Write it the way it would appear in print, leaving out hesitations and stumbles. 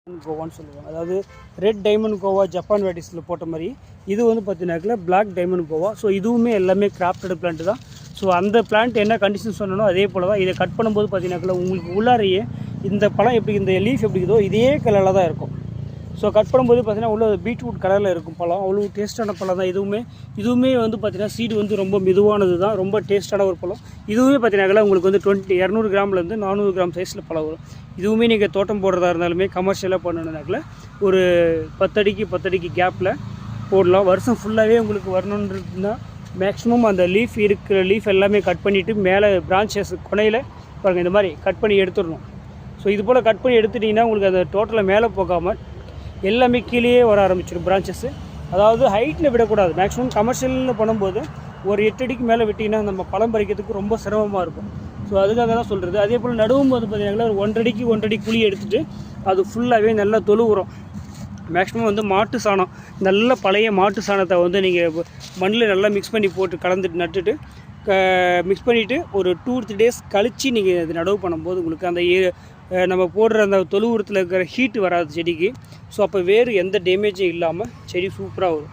கோவான்னு சொல்லுவாங்க. அதாவது red diamond Goa Japan வெரைட்டிஸில் போட்ட மாதிரி இது வந்து பார்த்தீங்கன்னாக்கில் பிளாக் டைமண்ட் கோவா. ஸோ இதுவுமே எல்லாமே கிராஃப்டட் பிளான்ட் தான். ஸோ அந்த பிளான்ட் என்ன கண்டிஷன் சொன்னனோ அதே போல் தான். இதை கட் பண்ணும்போது பார்த்தீங்கன்னாக்கில் உங்களுக்கு உள்ளாரையே இந்த பழம் எப்படி இந்த லீஃப் எப்படி இருக்குதோ இதே கலரில் தான் இருக்கும். ஸோ கட் பண்ணும்போது பார்த்தீங்கன்னா உள்ள பீட்ரூட் கலரில் இருக்கும் பழம். அவ்வளோ டேஸ்ட்டான பழம் தான். இதுவுமே வந்து பார்த்தீங்கன்னா சீடு வந்து ரொம்ப மெதுவானது தான், ரொம்ப டேஸ்ட்டான ஒரு பழம். இதுவுமே பார்த்தீங்கன்னா உங்களுக்கு வந்து 200 கிராம்லேருந்து 400 கிராம் சைஸில் பழம் வரும். இதுவுமே நீங்கள் தோட்டம் போடுறதா இருந்தாலுமே கமர்ஷியலாக பண்ணணுன்னாக்கில் ஒரு 10 அடிக்கு கேப்பில் போடலாம். வருஷம் ஃபுல்லாகவே உங்களுக்கு வரணுன்றதுனா மேக்ஸிமம் அந்த லீஃப் எல்லாமே கட் பண்ணிவிட்டு மேலே பிரான்ச்சஸ் கொனையில் பாருங்கள் இந்த மாதிரி கட் பண்ணி எடுத்துடணும். ஸோ இது போல் கட் பண்ணி எடுத்துட்டிங்கன்னா உங்களுக்கு அந்த டோட்டலாக மேலே போகாமல் எல்லாமே கீழே வர ஆரம்பிச்சிடும் பிரான்ச்சஸ்ஸு. அதாவது ஹைட்டில் விடக்கூடாது. மேக்ஸிமம் கமர்ஷியலில் பண்ணும்போது ஒரு 8 அடிக்கு மேலே விட்டிங்கன்னா நம்ம பழம் பறிக்கிறதுக்கு ரொம்ப சிரமமாக இருக்கும். ஸோ அதுக்காக தான் சொல்கிறது. அதே போல் நடுவும் போது பார்த்தீங்கன்னா ஒரு 1 அடி குழி எடுத்துகிட்டு அது ஃபுல்லாகவே நல்லா தொழு உரம் மேக்ஸிமம் வந்து மாட்டு சாணம், நல்ல பழைய மாட்டு சாணத்தை வந்து நீங்கள் மண்ணில் நல்லா மிக்ஸ் பண்ணி போட்டு கலந்துட்டு நட்டுட்டு மிக்ஸ் பண்ணிவிட்டு ஒரு 2-3 டேஸ் கழித்து நீங்கள் அது நடவு பண்ணும்போது உங்களுக்கு அந்த நம்ம போடுற அந்த தொழு உரத்தில் இருக்கிற ஹீட்டு வராது செடிக்கு. ஸோ அப்போ வேறு எந்த டேமேஜும் இல்லாமல் செடி சூப்பராக வரும்.